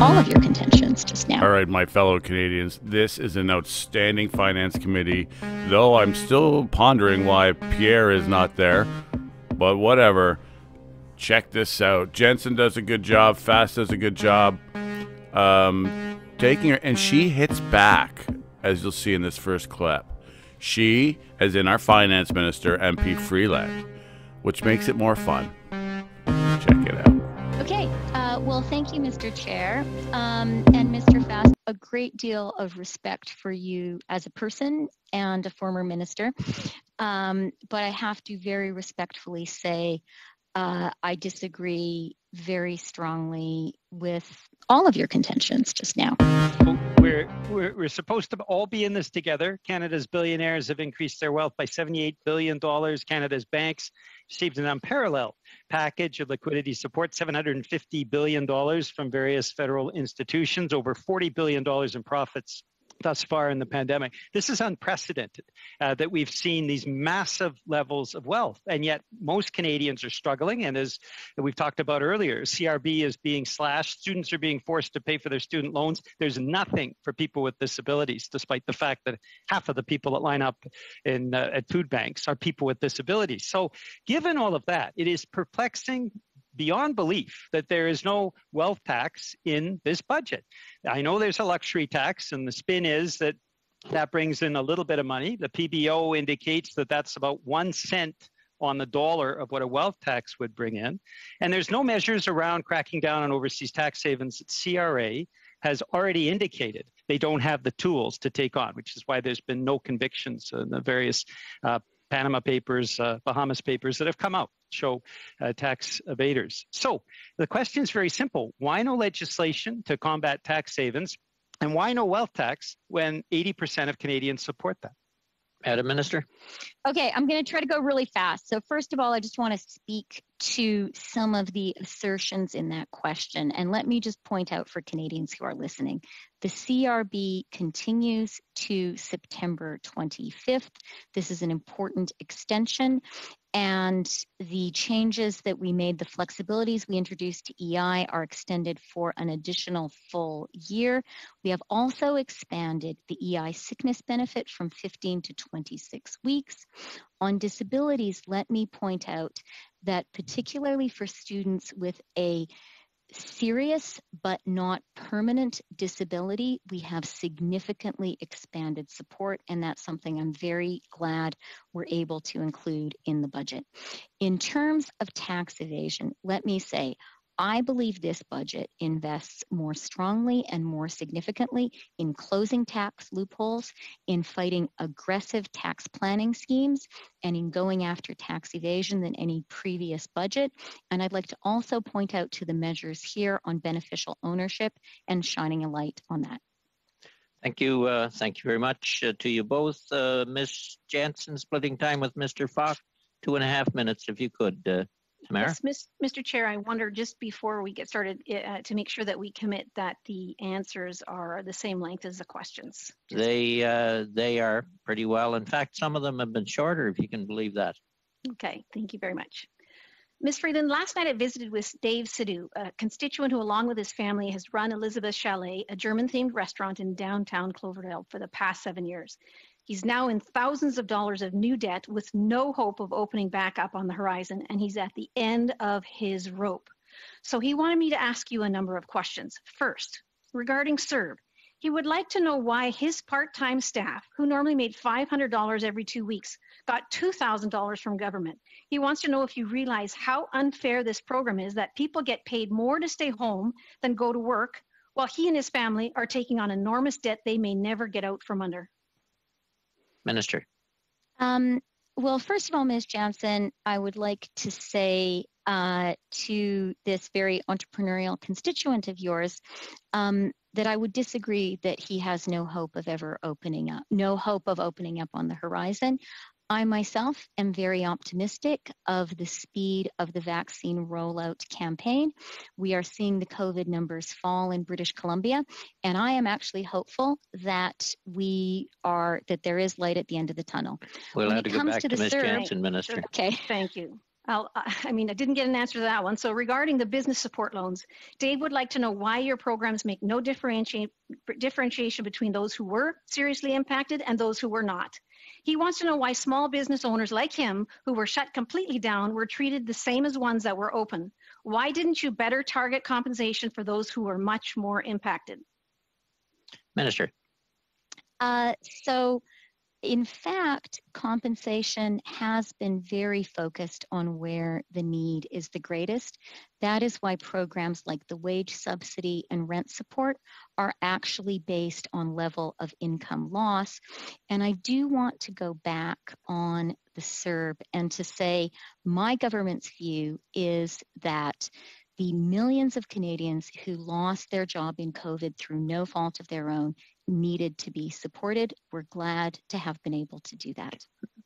all of your contentions just now. All right, my fellow Canadians, this is an outstanding finance committee, though I'm still pondering why Pierre is not there, but whatever. Check this out. Jensen does a good job. Fast does a good job. Taking her, and she hits back, as you'll see in this first clip. She, as in our finance minister, MP Freeland, which makes it more fun. Check it out. Okay. Well, thank you, Mr. Chair. And Mr. Fast, a great deal of respect for you as a person and a former minister. But I have to very respectfully say I disagree very strongly with all of your contentions just now. We're supposed to all be in this together. Canada's billionaires have increased their wealth by $78 billion. Canada's banks received an unparalleled package of liquidity support, $750 billion from various federal institutions, over $40 billion in profits thus far in the pandemic. This is unprecedented that we've seen these massive levels of wealth, and yet most Canadians are struggling. And as we've talked about earlier, CRB is being slashed. Students are being forced to pay for their student loans. There's nothing for people with disabilities, despite the fact that half of the people that line up in at food banks are people with disabilities. So given all of that, it is perplexing beyond belief that there is no wealth tax in this budget. I know there's a luxury tax, and the spin is that that brings in a little bit of money. The PBO indicates that that's about 1 cent on the dollar of what a wealth tax would bring in. And there's no measures around cracking down on overseas tax havens that CRA has already indicated they don't have the tools to take on, which is why there's been no convictions in the various Panama Papers, Bahamas Papers that have come out show tax evaders. So the question is very simple. Why no legislation to combat tax havens? And why no wealth tax when 80% of Canadians support that? Madam Minister. Okay, I'm going to try to go really fast. So first of all, I just want to speak to some of the assertions in that question. And let me just point out for Canadians who are listening, the CRB continues to September 25th. This is an important extension. And the changes that we made, the flexibilities we introduced to EI are extended for an additional full year. We have also expanded the EI sickness benefit from 15 to 26 weeks. On disabilities, let me point out that particularly for students with a serious but not permanent disability, we have significantly expanded support, and that's something I'm very glad we're able to include in the budget. In terms of tax evasion, let me say, I believe this budget invests more strongly and more significantly in closing tax loopholes, in fighting aggressive tax planning schemes, and in going after tax evasion than any previous budget. And I'd like to also point out to the measures here on beneficial ownership and shining a light on that. Thank you. Thank you very much to you both. Ms. Jansen, splitting time with Mr. Fox, 2.5 minutes, if you could. Tamara? Yes, Mr. Chair, I wonder just before we get started to make sure that we commit that the answers are the same length as the questions. They are pretty well. In fact, some of them have been shorter, if you can believe that. Okay, thank you very much. Ms. Freeland, last night I visited with Dave Sidhu, a constituent who, along with his family, has run Elizabeth Chalet, a German-themed restaurant in downtown Cloverdale for the past 7 years. He's now in thousands of dollars of new debt with no hope of opening back up on the horizon, and he's at the end of his rope. So he wanted me to ask you a number of questions. First, regarding CERB, he would like to know why his part-time staff, who normally made $500 every 2 weeks, got $2,000 from government. He wants to know if you realize how unfair this program is, that people get paid more to stay home than go to work, while he and his family are taking on enormous debt they may never get out from under. Minister. Well, first of all, Ms. Jansen, I would like to say to this very entrepreneurial constituent of yours that I would disagree that he has no hope of ever opening up, no hope of opening up on the horizon. I myself am very optimistic of the speed of the vaccine rollout campaign. We are seeing the COVID numbers fall in British Columbia, and I am actually hopeful that there is light at the end of the tunnel. We'll have to go back to Ms. Jansen, Minister. Okay. Thank you. I didn't get an answer to that one. So regarding the business support loans, Dave would like to know why your programs make no differentiation between those who were seriously impacted and those who were not. He wants to know why small business owners like him, who were shut completely down, were treated the same as ones that were open. Why didn't you better target compensation for those who were much more impacted? Minister. So in fact, compensation has been very focused on where the need is the greatest. That is why programs like the wage subsidy and rent support are actually based on level of income loss. And I do want to go back on the CERB and to say my government's view is that the millions of Canadians who lost their job in COVID through no fault of their own needed to be supported. We're glad to have been able to do that.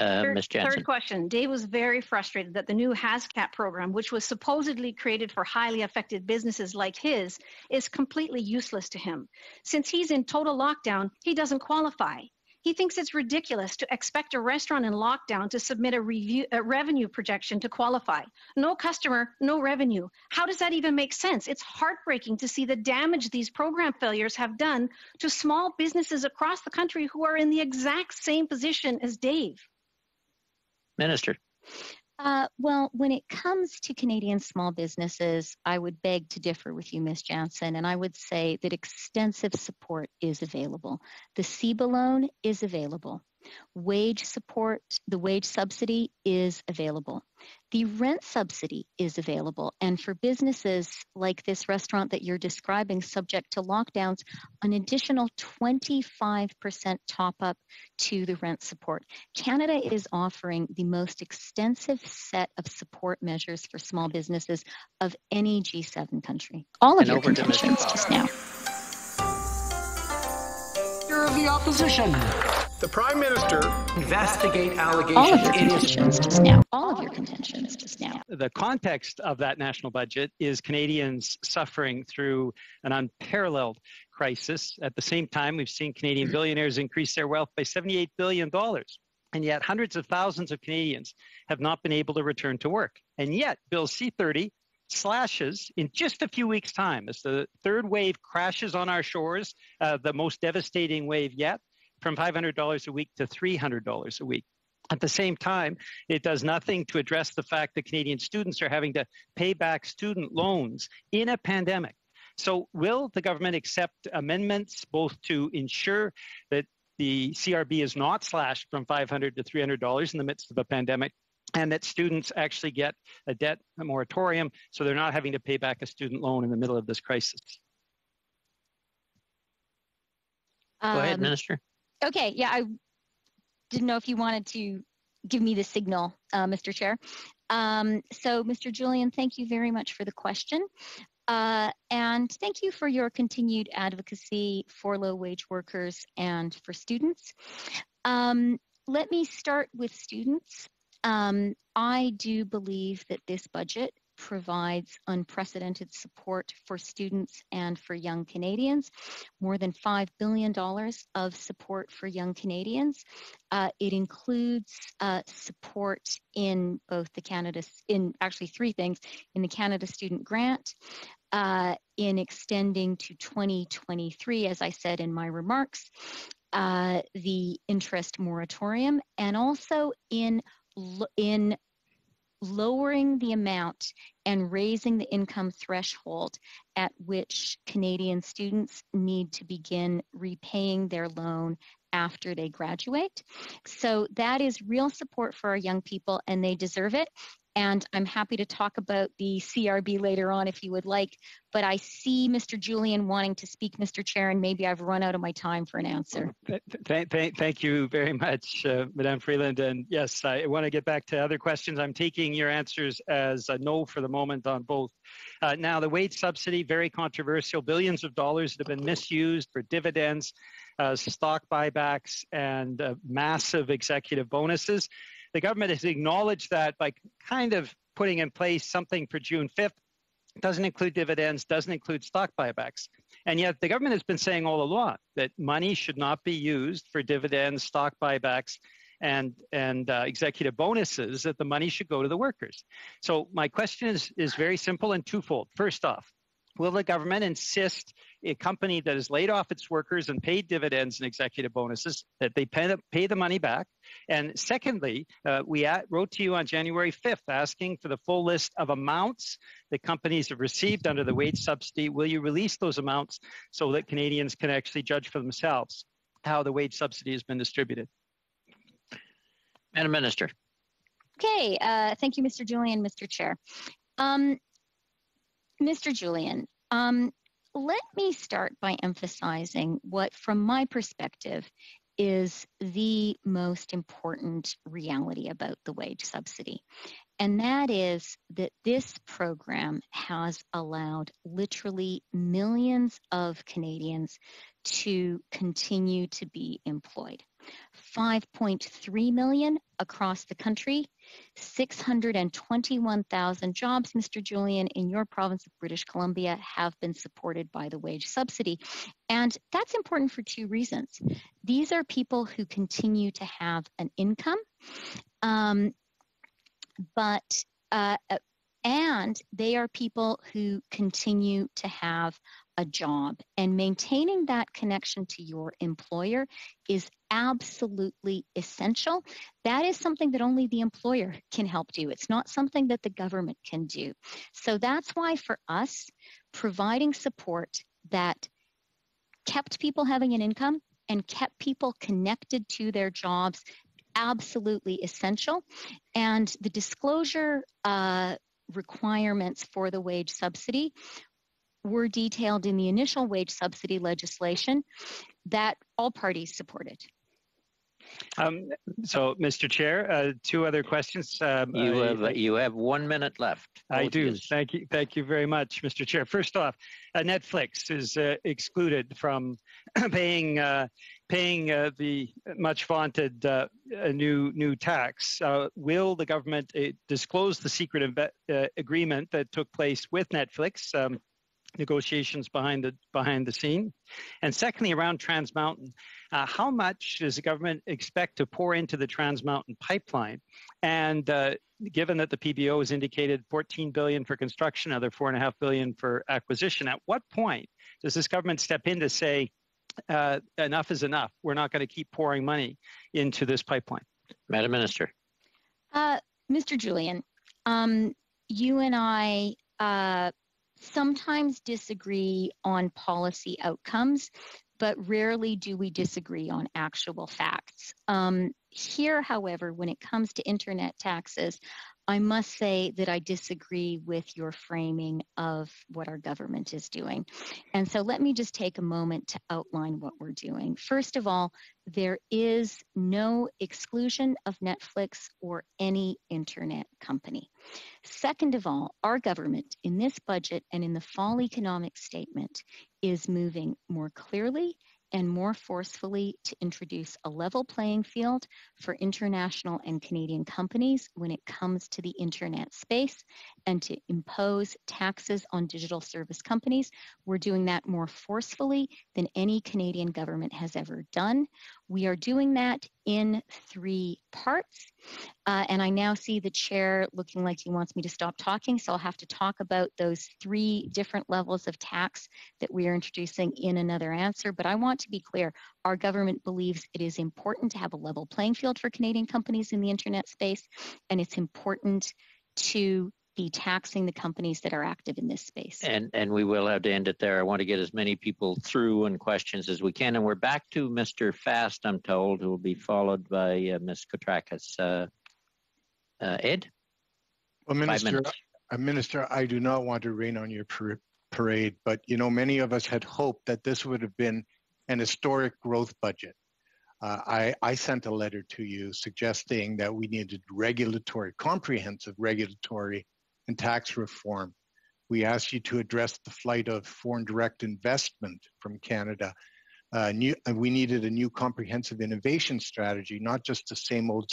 Ms. Jansen. Third question. Dave was very frustrated that the new HASCAP program, which was supposedly created for highly affected businesses like his, is completely useless to him. Since he's in total lockdown, he doesn't qualify. He thinks it's ridiculous to expect a restaurant in lockdown to submit a revenue projection to qualify. No customer, no revenue. How does that even make sense? It's heartbreaking to see the damage these program failures have done to small businesses across the country who are in the exact same position as Dave. Minister. Well, when it comes to Canadian small businesses, I would beg to differ with you, Ms. Jansen, and I would say that extensive support is available. The CEBA loan is available. Wage support, the wage subsidy is available. The rent subsidy is available. And for businesses like this restaurant that you're describing subject to lockdowns, an additional 25% top up to the rent support. Canada is offering the most extensive set of support measures for small businesses of any G7 country. All of your contentions just now. Leader of the opposition. The Prime Minister investigate allegations. All of your contentions just now. All of your contentions just now. The context of that national budget is Canadians suffering through an unparalleled crisis. At the same time, we've seen Canadian billionaires increase their wealth by $78 billion. And yet hundreds of thousands of Canadians have not been able to return to work. And yet Bill C-30 slashes in just a few weeks' time as the third wave crashes on our shores, the most devastating wave yet, from $500 a week to $300 a week. At the same time, it does nothing to address the fact that Canadian students are having to pay back student loans in a pandemic. So will the government accept amendments both to ensure that the CRB is not slashed from $500 to $300 in the midst of a pandemic, and that students actually get a moratorium so they're not having to pay back a student loan in the middle of this crisis? Go ahead, Minister. Okay, yeah, I didn't know if you wanted to give me the signal, Mr. Chair. So, Mr. Julian, thank you very much for the question. And thank you for your continued advocacy for low-wage workers and for students. Let me start with students. I do believe that this budget provides unprecedented support for students and for young Canadians, more than $5 billion of support for young Canadians. It includes support in both actually three things, in the Canada Student Grant, in extending to 2023, as I said in my remarks, the interest moratorium, and also in lowering the amount and raising the income threshold at which Canadian students need to begin repaying their loan after they graduate. So that is real support for our young people, and they deserve it. And I'm happy to talk about the CRB later on if you would like, but I see Mr. Julian wanting to speak, Mr. Chair, and maybe I've run out of my time for an answer. Thank you very much, Madame Freeland. And yes, I want to get back to other questions. I'm taking your answers as a no for the moment on both. Now, the wage subsidy, very controversial, billions of dollars that have been misused for dividends, stock buybacks, and massive executive bonuses. The government has acknowledged that by kind of putting in place something for June 5th. Doesn't include dividends, doesn't include stock buybacks. And yet the government has been saying all along that money should not be used for dividends, stock buybacks, and executive bonuses, that the money should go to the workers. So my question is very simple and twofold. First off, will the government insist a company that has laid off its workers and paid dividends and executive bonuses that they pay the money back? And secondly, we wrote to you on January 5th asking for the full list of amounts that companies have received under the wage subsidy. Will you release those amounts so that Canadians can actually judge for themselves how the wage subsidy has been distributed? Madam Minister. Okay, thank you, Mr. Julian, Mr. Chair. Mr. Julian, let me start by emphasizing what, from my perspective, is the most important reality about the wage subsidy. And that is that this program has allowed literally millions of Canadians to continue to be employed. 5.3 million across the country, 621,000 jobs, Mr. Julian, in your province of British Columbia have been supported by the wage subsidy. And that's important for two reasons. These are people who continue to have an income, and they are people who continue to have a job, and maintaining that connection to your employer is absolutely essential. That is something that only the employer can help do. It's not something that the government can do. So that's why for us, providing support that kept people having an income and kept people connected to their jobs, absolutely essential. And the disclosure requirements for the wage subsidy were detailed in the initial wage subsidy legislation that all parties supported. So, Mr. Chair, two other questions. You have 1 minute left. I do. Thank you very much, Mr. Chair. First off, Netflix is excluded from paying the much vaunted new tax. Will the government disclose the secret agreement that took place with Netflix? Negotiations behind the scene. And secondly, around Trans Mountain, how much does the government expect to pour into the Trans Mountain pipeline? And given that the PBO has indicated $14 billion for construction, another $4.5 billion for acquisition, at what point does this government step in to say enough is enough? We're not going to keep pouring money into this pipeline. Madam Minister. Mr. Julian, you and I sometimes disagree on policy outcomes, but rarely do we disagree on actual facts. Here, however, when it comes to internet taxes, I must say that I disagree with your framing of what our government is doing. And so let me just take a moment to outline what we're doing. First of all, there is no exclusion of Netflix or any internet company. Second of all, our government in this budget and in the fall economic statement is moving more clearly and more forcefully to introduce a level playing field for international and Canadian companies when it comes to the internet space and to impose taxes on digital service companies. We're doing that more forcefully than any Canadian government has ever done. We are doing that in 3 parts. And I now see the chair looking like he wants me to stop talking, so I'll have to talk about those 3 different levels of tax that we are introducing in another answer. But I want to be clear, our government believes it is important to have a level playing field for Canadian companies in the internet space, and it's important to be taxing the companies that are active in this space. And we will have to end it there. I want to get as many people through and questions as we can. And we're back to Mr. Fast, I'm told, who will be followed by Ms. Kotrakis. Ed? Well, Minister, I do not want to rain on your parade, but, you know, many of us had hoped that this would have been an historic growth budget. I sent a letter to you suggesting that we needed comprehensive regulatory and tax reform. We asked you to address the flight of foreign direct investment from Canada. We needed a new comprehensive innovation strategy, not just the same old.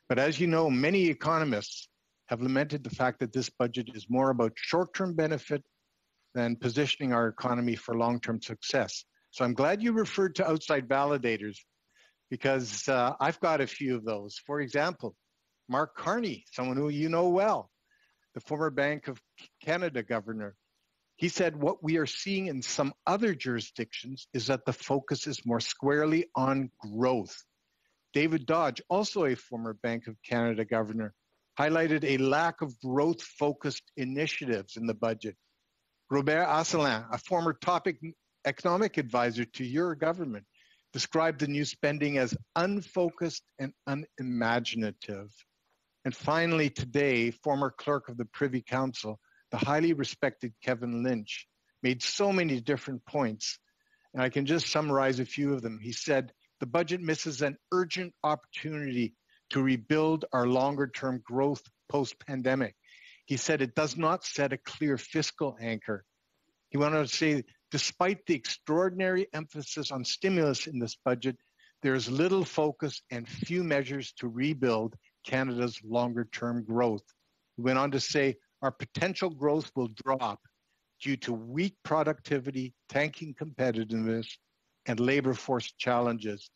But as you know, many economists have lamented the fact that this budget is more about short-term benefit than positioning our economy for long-term success. So I'm glad you referred to outside validators, because I've got a few of those. For example, Mark Carney, someone who you know well, the former Bank of Canada governor. He said what we are seeing in some other jurisdictions is that the focus is more squarely on growth. David Dodge, also a former Bank of Canada governor, highlighted a lack of growth-focused initiatives in the budget. Robert Asselin, a former top economic advisor to your government, described the new spending as unfocused and unimaginative. And finally, today, former clerk of the Privy Council, the highly respected Kevin Lynch, made so many different points, and I can just summarize a few of them. He said, the budget misses an urgent opportunity to rebuild our longer-term growth post-pandemic. He said it does not set a clear fiscal anchor. He went on to say, despite the extraordinary emphasis on stimulus in this budget, there is little focus and few measures to rebuild Canada's longer-term growth. He went on to say, our potential growth will drop due to weak productivity, tanking competitiveness, and labor force challenges.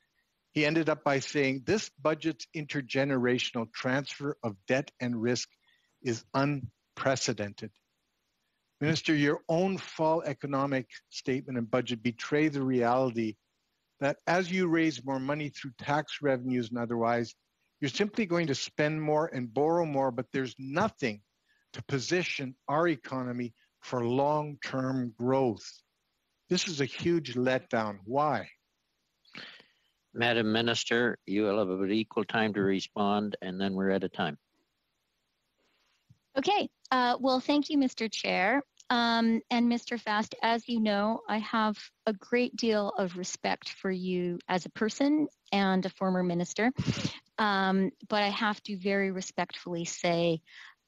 He ended up by saying, this budget's intergenerational transfer of debt and risk is unprecedented. Minister, your own fall economic statement and budget betray the reality that as you raise more money through tax revenues and otherwise, you're simply going to spend more and borrow more, but there's nothing to position our economy for long-term growth. This is a huge letdown. Why? Madam Minister, you will have about equal time to respond, and then we're out of time. Okay. Well, thank you, Mr. Chair. And Mr. Fast, as you know, I have a great deal of respect for you as a person and a former minister. But I have to very respectfully say,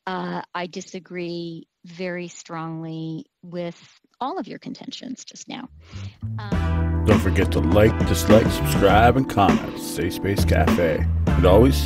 I disagree very strongly with all of your contentions just now. Don't forget to like, dislike, subscribe, and comment. Safe Space Cafe. And always